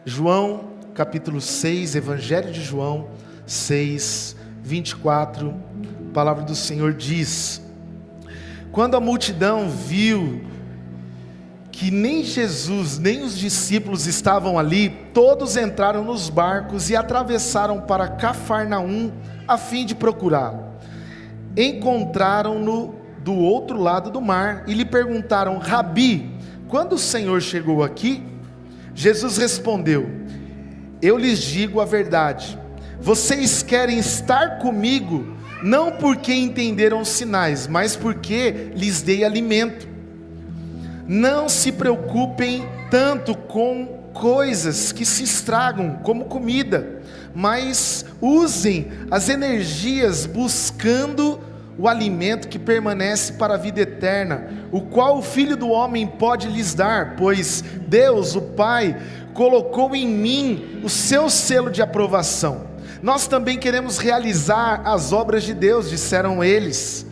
João capítulo 6, Evangelho de João 6, 24, a palavra do Senhor diz: quando a multidão viu que nem Jesus, nem os discípulos estavam ali, todos entraram nos barcos e atravessaram para Cafarnaum, a fim de procurá-lo. Encontraram-no do outro lado do mar, e lhe perguntaram: Rabi, quando o Senhor chegou aqui? Jesus respondeu: eu lhes digo a verdade, vocês querem estar comigo, não porque entenderam os sinais, mas porque lhes dei alimento. Não se preocupem tanto com coisas que se estragam, como comida, mas usem as energias buscando o alimento que permanece para a vida eterna, o qual o Filho do Homem pode lhes dar, pois Deus, o Pai, colocou em mim o seu selo de aprovação. Nós também queremos realizar as obras de Deus, disseram eles.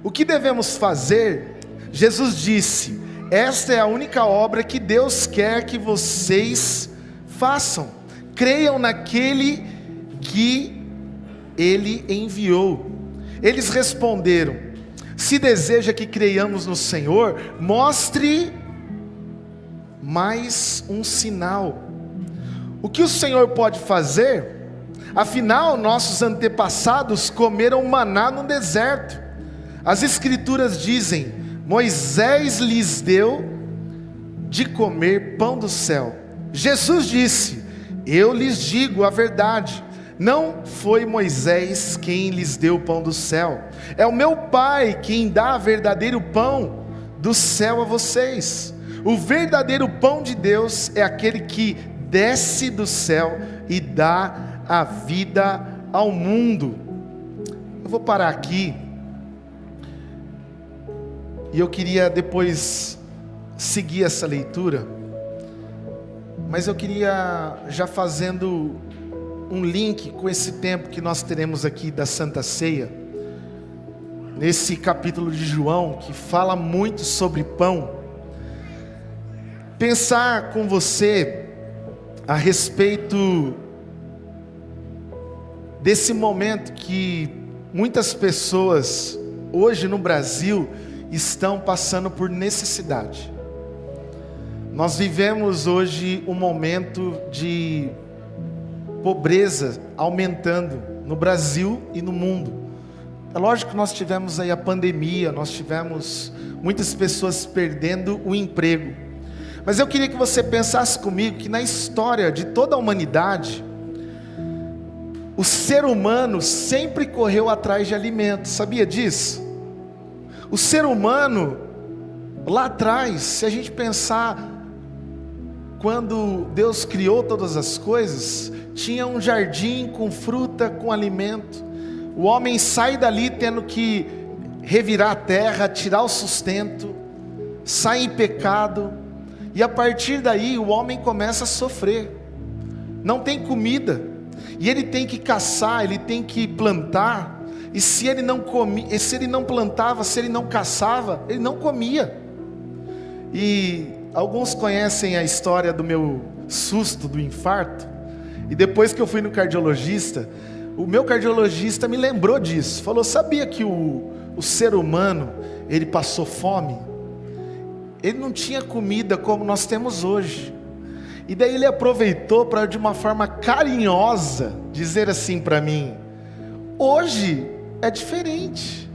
O que devemos fazer? Jesus disse: esta é a única obra que Deus quer que vocês façam. Creiam naquele que Ele enviou. Eles responderam: se deseja que creiamos no Senhor, mostre mais um sinal. O que o Senhor pode fazer? Afinal, nossos antepassados comeram maná no deserto. As Escrituras dizem: Moisés lhes deu de comer pão do céu. Jesus disse: eu lhes digo a verdade, não foi Moisés quem lhes deu o pão do céu, é o meu Pai quem dá o verdadeiro pão do céu a vocês. O verdadeiro pão de Deus é aquele que desce do céu e dá a vida ao mundo. Eu vou parar aqui, e eu queria depois seguir essa leitura, mas eu queria já fazendo um link com esse tempo que nós teremos aqui da Santa Ceia, nesse capítulo de João, que fala muito sobre pão, pensar com você a respeito desse momento que muitas pessoas hoje no Brasil estão passando por necessidade. Nós vivemos hoje um momento de pobreza aumentando no Brasil e no mundo. É lógico que nós tivemos aí a pandemia, nós tivemos muitas pessoas perdendo o emprego, mas eu queria que você pensasse comigo que na história de toda a humanidade, o ser humano sempre correu atrás de alimento. Sabia disso? O ser humano, lá atrás, se a gente pensar, quando Deus criou todas as coisas, tinha um jardim com fruta, com alimento. O homem sai dali tendo que revirar a terra, tirar o sustento, sai em pecado, e a partir daí o homem começa a sofrer. Não tem comida, e ele tem que caçar, ele tem que plantar, e se ele não comia, se ele não plantava, se ele não caçava, ele não comia. E alguns conhecem a história do meu susto, do infarto, e depois que eu fui no cardiologista, o meu cardiologista me lembrou disso, falou: sabia que o ser humano, ele passou fome? Ele não tinha comida como nós temos hoje, e daí ele aproveitou para, de uma forma carinhosa, dizer assim para mim: hoje é diferente.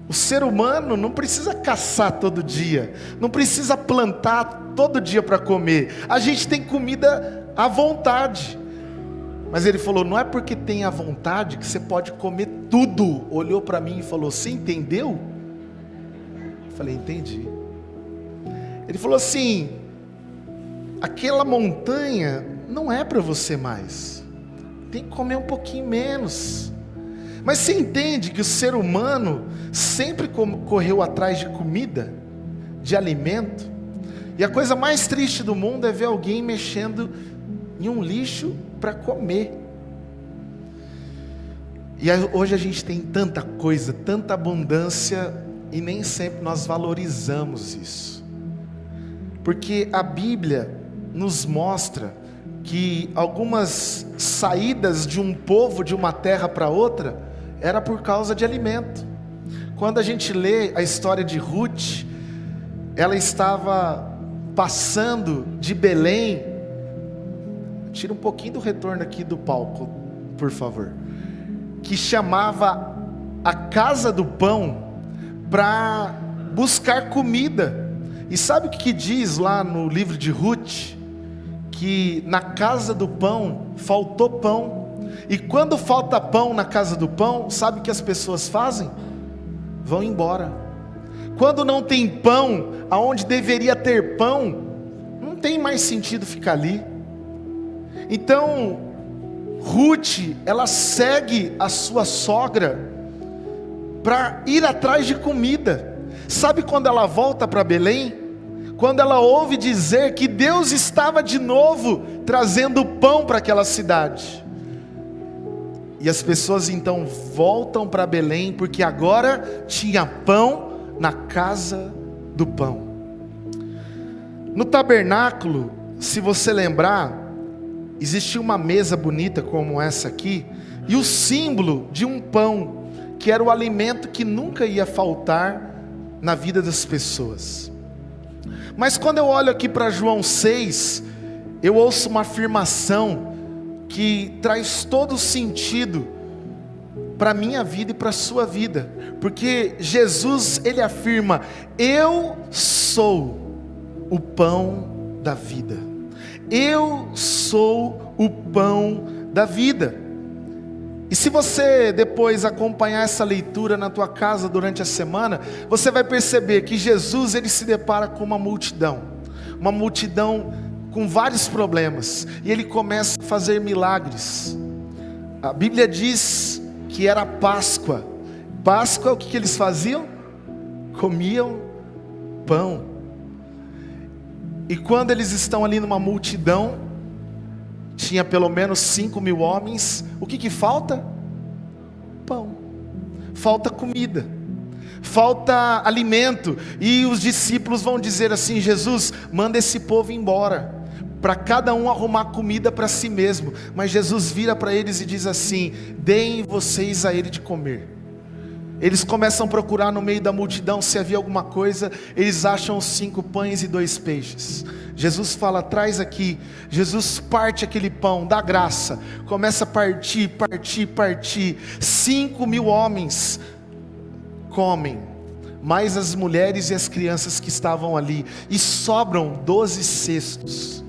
O ser humano não precisa caçar todo dia, não precisa plantar todo dia para comer, a gente tem comida à vontade. Mas ele falou: não é porque tem à vontade que você pode comer tudo. Olhou para mim e falou: você entendeu? Eu falei: entendi. Ele falou assim: aquela montanha não é para você mais, tem que comer um pouquinho menos. Mas você entende que o ser humano sempre correu atrás de comida, de alimento, e a coisa mais triste do mundo é ver alguém mexendo em um lixo para comer. E hoje a gente tem tanta coisa, tanta abundância, e nem sempre nós valorizamos isso, porque a Bíblia nos mostra que algumas saídas de um povo de uma terra para outra era por causa de alimento. Quando a gente lê a história de Ruth, ela estava passando de Belém. Tira um pouquinho do retorno aqui do palco, por favor. Que chamava a casa do pão para buscar comida. E sabe o que diz lá no livro de Ruth? Que na casa do pão faltou pão. E quando falta pão na casa do pão, sabe o que as pessoas fazem? Vão embora. Quando não tem pão, aonde deveria ter pão, não tem mais sentido ficar ali. Então, Ruth, ela segue a sua sogra para ir atrás de comida. Sabe quando ela volta para Belém? Quando ela ouve dizer que Deus estava de novo trazendo pão para aquela cidade. E as pessoas então voltam para Belém, porque agora tinha pão na casa do pão. No tabernáculo, se você lembrar, existia uma mesa bonita como essa aqui, e o símbolo de um pão, que era o alimento que nunca ia faltar na vida das pessoas. Mas quando eu olho aqui para João 6, eu ouço uma afirmação que traz todo sentido para a minha vida e para a sua vida, porque Jesus, ele afirma: eu sou o pão da vida. Eu sou o pão da vida. E se você depois acompanhar essa leitura na tua casa durante a semana, você vai perceber que Jesus, ele se depara com uma multidão com vários problemas, e ele começa a fazer milagres. A Bíblia diz que era Páscoa. Páscoa, o que eles faziam? Comiam pão. E quando eles estão ali numa multidão, tinha pelo menos 5.000 homens, o que falta? Pão. Falta comida, falta alimento. E os discípulos vão dizer assim: Jesus, manda esse povo embora, para cada um arrumar comida para si mesmo. Mas Jesus vira para eles e diz assim: deem vocês a ele de comer. Eles começam a procurar no meio da multidão se havia alguma coisa. Eles acham 5 pães e 2 peixes. Jesus fala: traz aqui. Jesus parte aquele pão, dá graça, começa a partir. 5.000 homens comem, mais as mulheres e as crianças que estavam ali, e sobram 12 cestos.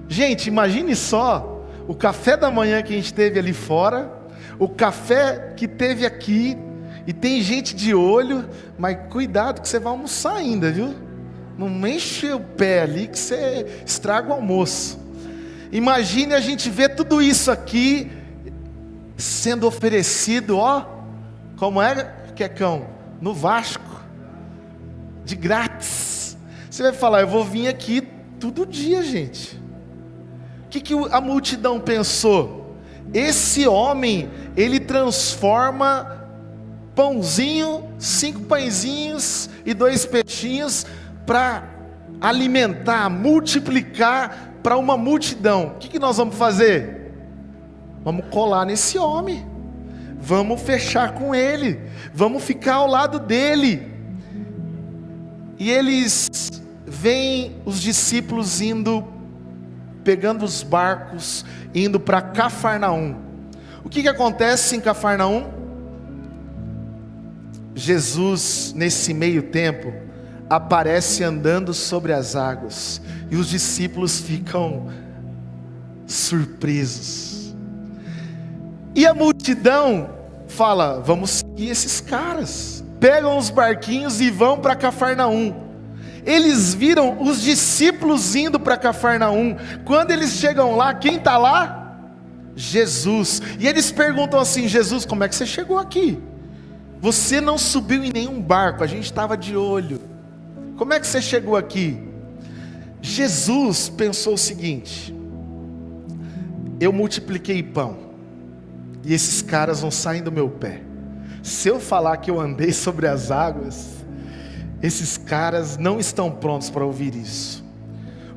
Gente, imagine só o café da manhã que a gente teve ali fora, o café que teve aqui. E tem gente de olho, mas cuidado que você vai almoçar ainda, viu? Não enche o pé ali que você estraga o almoço. Imagine a gente ver tudo isso aqui sendo oferecido, ó, como é, Quecão? No Vasco, de grátis. Você vai falar: eu vou vir aqui todo dia, gente. O que a multidão pensou? Esse homem, ele transforma pãozinho, 5 pãezinhos e 2 peixinhos para alimentar, multiplicar para uma multidão. O que nós vamos fazer? Vamos colar nesse homem, vamos fechar com ele, vamos ficar ao lado dele. E eles veem os discípulos indo, pegando os barcos, indo para Cafarnaum. O que acontece em Cafarnaum? Jesus, nesse meio tempo, aparece andando sobre as águas, e os discípulos ficam surpresos. E a multidão fala: vamos seguir esses caras. Pegam os barquinhos e vão para Cafarnaum. Eles viram os discípulos indo para Cafarnaum. Quando eles chegam lá, quem está lá? Jesus. E eles perguntam assim: Jesus, como é que você chegou aqui? Você não subiu em nenhum barco, a gente estava de olho. Como é que você chegou aqui? Jesus pensou o seguinte: eu multipliquei pão, e esses caras não saem do meu pé. Se eu falar que eu andei sobre as águas, esses caras não estão prontos para ouvir isso.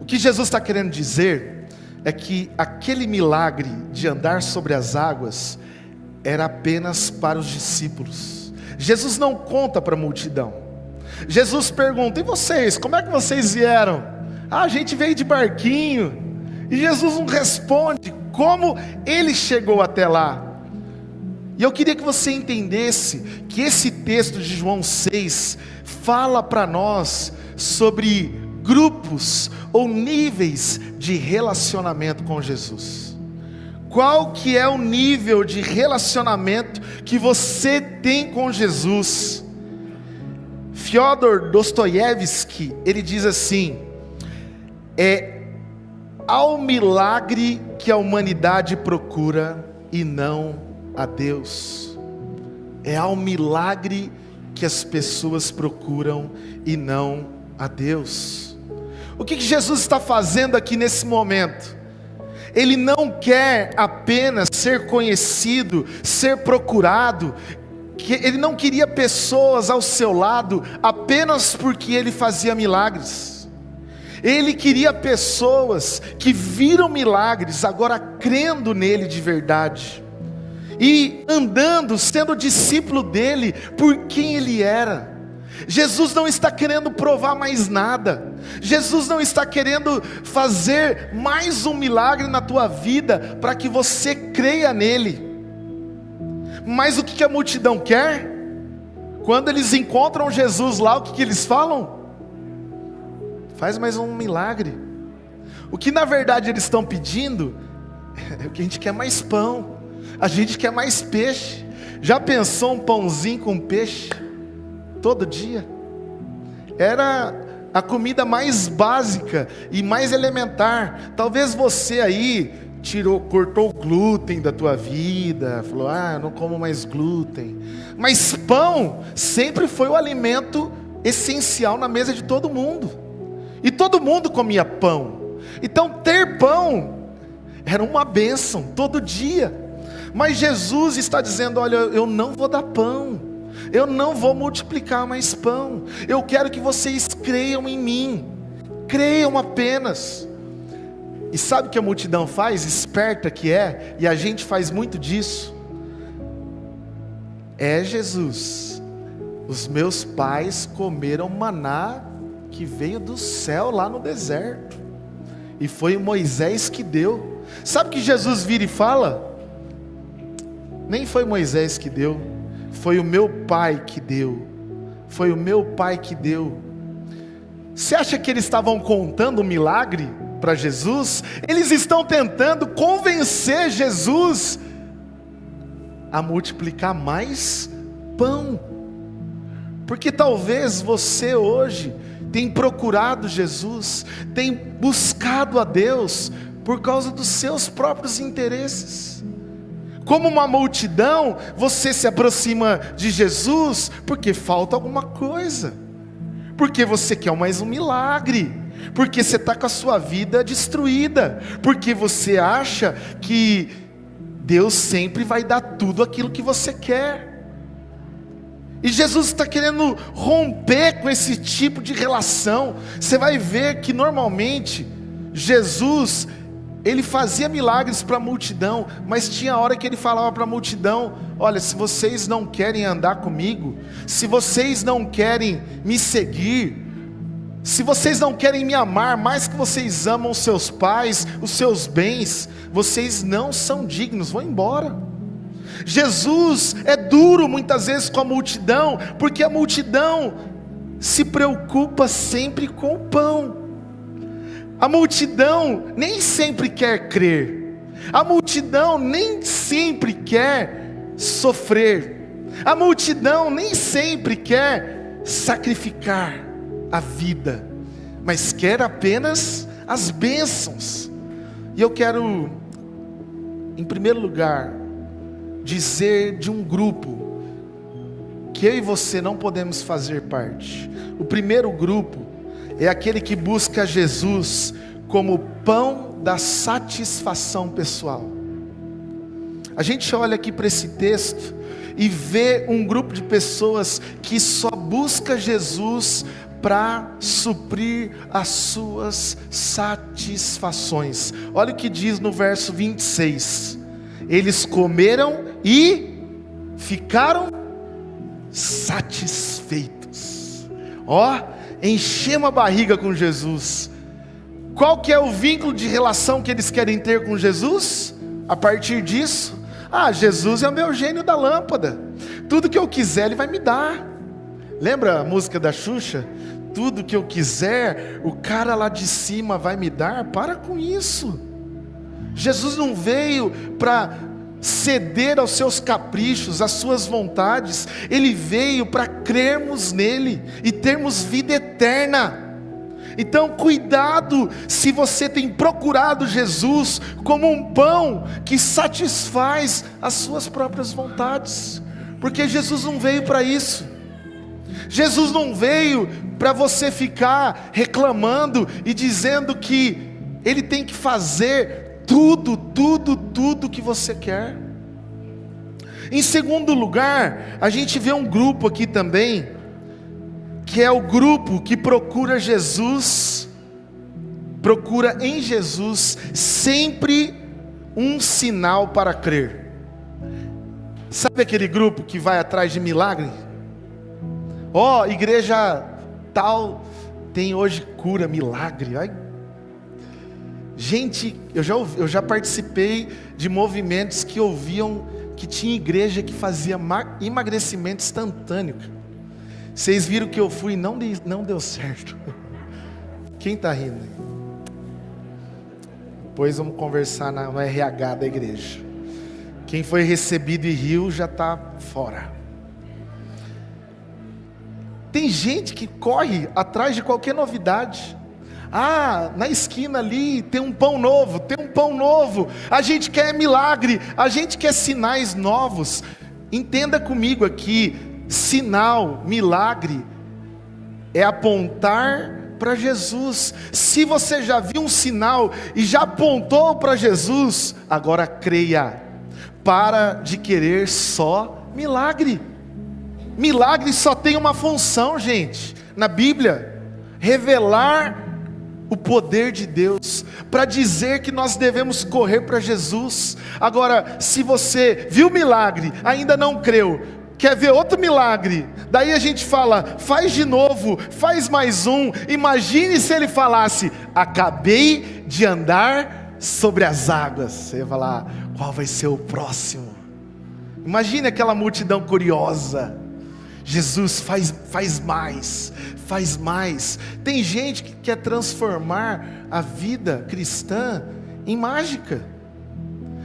O que Jesus está querendo dizer é que aquele milagre de andar sobre as águas era apenas para os discípulos. Jesus não conta para a multidão. Jesus pergunta: e vocês, como é que vocês vieram? A gente veio de barquinho. E Jesus não responde como ele chegou até lá. E eu queria que você entendesse que esse texto de João 6 fala para nós sobre grupos ou níveis de relacionamento com Jesus. Qual que é o nível de relacionamento que você tem com Jesus? Fyodor Dostoiévski, ele diz assim: é ao milagre que a humanidade procura e não a Deus. É ao milagre que as pessoas procuram e não a Deus. O que Jesus está fazendo aqui nesse momento? Ele não quer apenas ser conhecido, ser procurado. Ele não queria pessoas ao seu lado apenas porque ele fazia milagres. Ele queria pessoas que viram milagres, agora crendo nele de verdade, e andando, sendo discípulo dele por quem ele era. Jesus não está querendo provar mais nada. Jesus não está querendo fazer mais um milagre na tua vida para que você creia nele. Mas o que a multidão quer? Quando eles encontram Jesus lá, o que eles falam? Faz mais um milagre. O que na verdade eles estão pedindo é que a gente quer mais pão, a gente quer mais peixe. Já pensou um pãozinho com peixe todo dia? Era a comida mais básica e mais elementar. Talvez você aí cortou o glúten da tua vida, falou: eu não como mais glúten. Mas pão sempre foi o alimento essencial na mesa de todo mundo, e todo mundo comia pão. Então ter pão era uma bênção todo dia. Mas Jesus está dizendo: olha, eu não vou dar pão, eu não vou multiplicar mais pão. Eu quero que vocês creiam em mim, creiam apenas. E sabe o que a multidão faz? Esperta que é, e a gente faz muito disso. Jesus, os meus pais comeram maná que veio do céu lá no deserto, e foi Moisés que deu. Sabe o que Jesus vira e fala? Nem foi Moisés que deu, foi o meu pai que deu. Foi o meu pai que deu. Você acha que eles estavam contando um milagre para Jesus? Eles estão tentando convencer Jesus a multiplicar mais pão. Porque talvez você hoje tem procurado Jesus, tem buscado a Deus por causa dos seus próprios interesses. Como uma multidão, você se aproxima de Jesus porque falta alguma coisa, porque você quer mais um milagre, porque você está com a sua vida destruída, porque você acha que Deus sempre vai dar tudo aquilo que você quer. E Jesus está querendo romper com esse tipo de relação. Você vai ver que normalmente Jesus, ele fazia milagres para a multidão, mas tinha hora que ele falava para a multidão: olha, se vocês não querem andar comigo, se vocês não querem me seguir, se vocês não querem me amar mais que vocês amam os seus pais, os seus bens, vocês não são dignos, vão embora. Jesus é duro muitas vezes com a multidão, porque a multidão se preocupa sempre com o pão. A multidão nem sempre quer crer, a multidão nem sempre quer sofrer, a multidão nem sempre quer sacrificar a vida, mas quer apenas as bênçãos. E eu quero, em primeiro lugar, dizer de um grupo que eu e você não podemos fazer parte. O primeiro grupo é aquele que busca Jesus como pão da satisfação pessoal. A gente olha aqui para esse texto e vê um grupo de pessoas que só busca Jesus para suprir as suas satisfações. Olha o que diz no verso 26. Eles comeram e ficaram satisfeitos. Enchemos a barriga com Jesus. Qual que é o vínculo de relação que eles querem ter com Jesus? A partir disso, Jesus é o meu gênio da lâmpada. Tudo que eu quiser Ele vai me dar. Lembra a música da Xuxa? Tudo que eu quiser, o cara lá de cima vai me dar. Para com isso. Jesus não veio para ceder aos seus caprichos, às suas vontades. Ele veio para crermos nele e termos vida eterna. Então cuidado se você tem procurado Jesus como um pão que satisfaz as suas próprias vontades, porque Jesus não veio para isso. Jesus não veio para você ficar reclamando e dizendo que Ele tem que fazer tudo que você quer. Em segundo lugar, a gente vê um grupo aqui também, que é o grupo que procura Jesus, procura em Jesus sempre um sinal para crer. Sabe aquele grupo que vai atrás de milagre? Igreja tal tem hoje cura, milagre. Gente, eu já participei de movimentos que ouviam que tinha igreja que fazia emagrecimento instantâneo. Vocês viram que eu fui e não deu certo. Quem está rindo? Depois vamos conversar no RH da igreja. Quem foi recebido e riu já está fora. Tem gente que corre atrás de qualquer novidade. Na esquina ali tem um pão novo, a gente quer milagre, a gente quer sinais novos. Entenda comigo aqui, sinal, milagre, é apontar para Jesus. Se você já viu um sinal e já apontou para Jesus, agora creia. Para de querer só milagre. Milagre só tem uma função, gente, na Bíblia: revelar o poder de Deus, para dizer que nós devemos correr para Jesus. Agora, se você viu milagre, ainda não creu, quer ver outro milagre, daí a gente fala, faz de novo, faz mais um. Imagine se ele falasse, acabei de andar sobre as águas. Você ia falar, qual vai ser o próximo? Imagine aquela multidão curiosa. Jesus faz mais. Tem gente que quer transformar a vida cristã em mágica.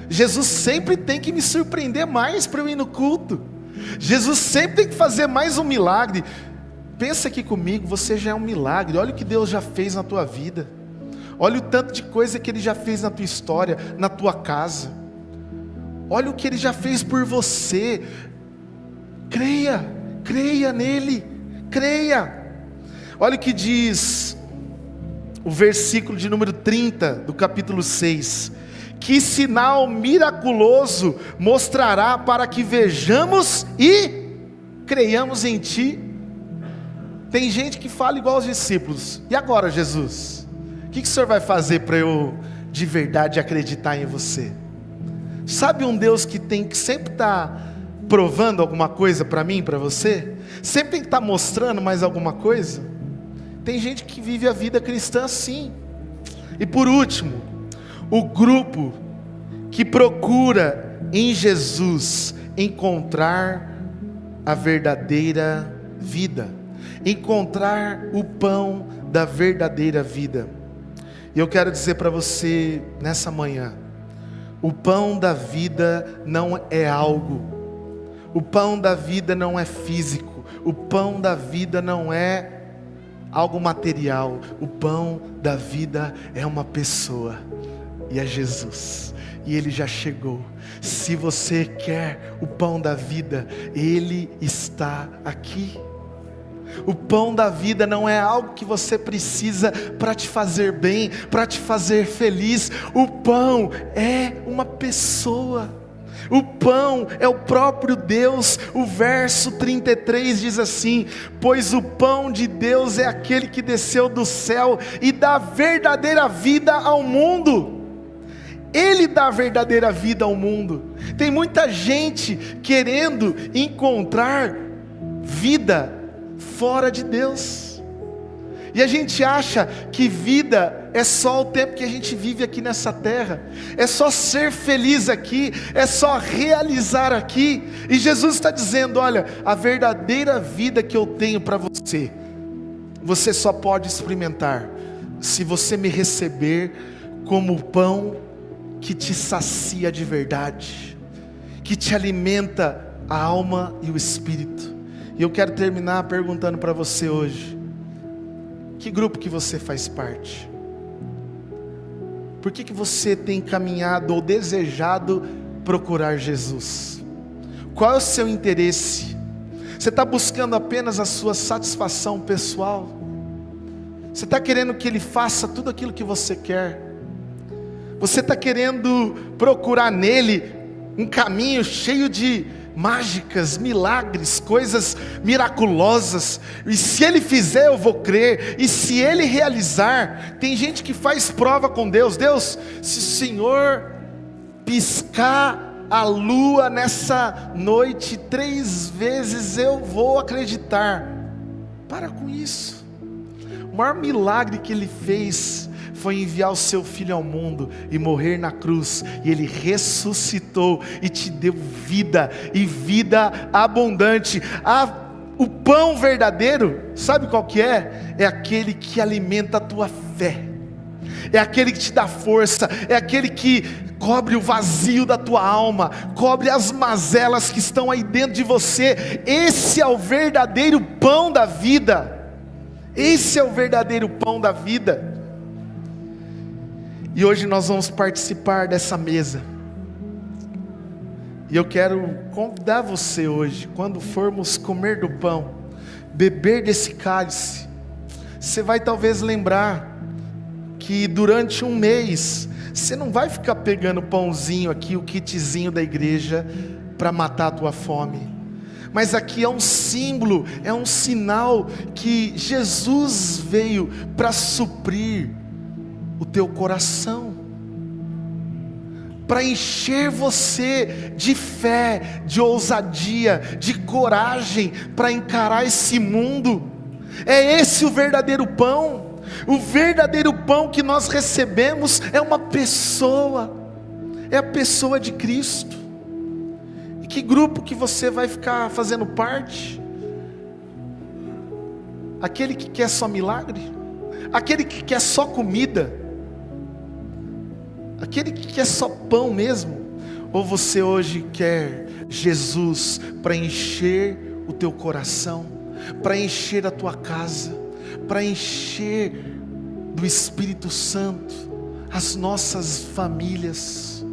Jesus sempre tem que me surpreender mais para eu ir no culto. Jesus sempre tem que fazer mais um milagre. Pensa aqui comigo, você já é um milagre. Olha o que Deus já fez na tua vida. Olha o tanto de coisa que Ele já fez na tua história, na tua casa. Olha o que Ele já fez por você. Creia nele, creia. Olha o que diz o versículo de número 30 do capítulo 6. Que sinal miraculoso mostrará para que vejamos e creiamos em ti? Tem gente que fala igual aos discípulos. E agora, Jesus? O que o Senhor vai fazer para eu de verdade acreditar em você? Sabe um Deus que tem que sempre estar provando alguma coisa para mim, para você? Sempre tem que estar mostrando mais alguma coisa? Tem gente que vive a vida cristã assim. E por último, o grupo que procura em Jesus encontrar a verdadeira vida, encontrar o pão da verdadeira vida. E eu quero dizer para você nessa manhã, o pão da vida não é algo, o pão da vida não é físico, o pão da vida não é algo material, o pão da vida é uma pessoa, e é Jesus, e Ele já chegou. Se você quer o pão da vida, Ele está aqui. O pão da vida não é algo que você precisa para te fazer bem, para te fazer feliz. O pão é uma pessoa. O pão é o próprio Deus. O verso 33 diz assim: pois o pão de Deus é aquele que desceu do céu e dá verdadeira vida ao mundo. Ele dá verdadeira vida ao mundo. Tem muita gente querendo encontrar vida fora de Deus. E a gente acha que vida é só o tempo que a gente vive aqui nessa terra, é só ser feliz aqui, é só realizar aqui. E Jesus está dizendo: olha, a verdadeira vida que eu tenho para você, você só pode experimentar se você me receber como o pão que te sacia de verdade, que te alimenta a alma e o espírito. E eu quero terminar perguntando para você hoje: que grupo que você faz parte? Por que você tem caminhado ou desejado procurar Jesus? Qual é o seu interesse? Você está buscando apenas a sua satisfação pessoal? Você está querendo que Ele faça tudo aquilo que você quer? Você está querendo procurar nele um caminho cheio de mágicas, milagres, coisas miraculosas, e se Ele fizer eu vou crer, e se Ele realizar? Tem gente que faz prova com Deus: Deus, se o Senhor piscar a lua nessa noite 3 vezes eu vou acreditar. Para com isso. O maior milagre que Ele fez foi enviar o seu Filho ao mundo e morrer na cruz, e Ele ressuscitou e te deu vida, e vida abundante. O pão verdadeiro, sabe qual que é? É aquele que alimenta a tua fé, é aquele que te dá força, é aquele que cobre o vazio da tua alma, cobre as mazelas que estão aí dentro de você. Esse é o verdadeiro pão da vida. Esse é o verdadeiro pão da vida. E hoje nós vamos participar dessa mesa. E eu quero convidar você hoje, quando formos comer do pão, beber desse cálice, você vai talvez lembrar que durante um mês, você não vai ficar pegando o pãozinho aqui, o kitzinho da igreja, para matar a tua fome. Mas aqui é um símbolo, é um sinal que Jesus veio para suprir o teu coração, para encher você de fé, de ousadia, de coragem para encarar esse mundo. É esse o verdadeiro pão. O verdadeiro pão que nós recebemos é uma pessoa, é a pessoa de Cristo. E que grupo que você vai ficar fazendo parte? Aquele que quer só milagre? Aquele que quer só comida? Aquele que quer só pão mesmo? Ou você hoje quer Jesus para encher o teu coração, para encher a tua casa, para encher do Espírito Santo as nossas famílias?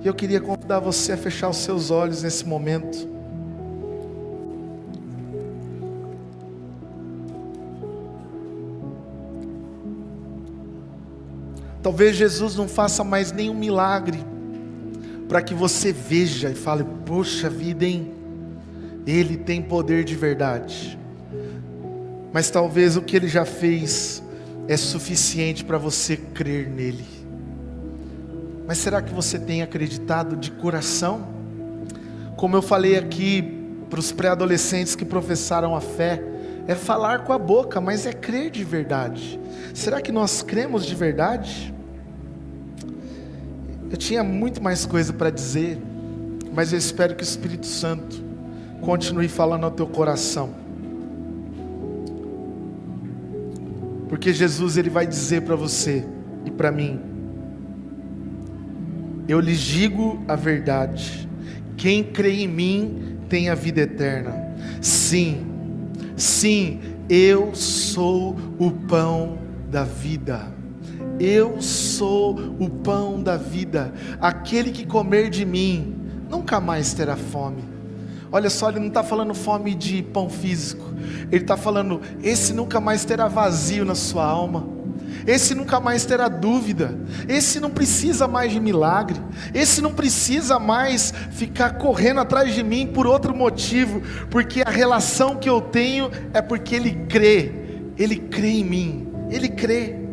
E eu queria convidar você a fechar os seus olhos nesse momento. Talvez Jesus não faça mais nenhum milagre para que você veja e fale: poxa vida, hein? Ele tem poder de verdade. Mas talvez o que Ele já fez é suficiente para você crer nele. Mas será que você tem acreditado de coração? Como eu falei aqui para os pré-adolescentes que professaram a fé, é falar com a boca, mas é crer de verdade. Será que nós cremos de verdade? Eu tinha muito mais coisa para dizer, mas eu espero que o Espírito Santo continue falando ao teu coração. Porque Jesus, Ele vai dizer para você e para mim: eu lhes digo a verdade, quem crê em mim tem a vida eterna. Sim, sim, eu sou o pão da vida. Eu sou o pão da vida. Aquele que comer de mim nunca mais terá fome. Olha só, Ele não está falando fome de pão físico. Ele está falando: esse nunca mais terá vazio na sua alma. esse nunca mais terá dúvida, esse não precisa mais de milagre, esse não precisa mais ficar correndo atrás de mim por outro motivo, porque a relação que eu tenho é porque ele crê em mim, ele crê.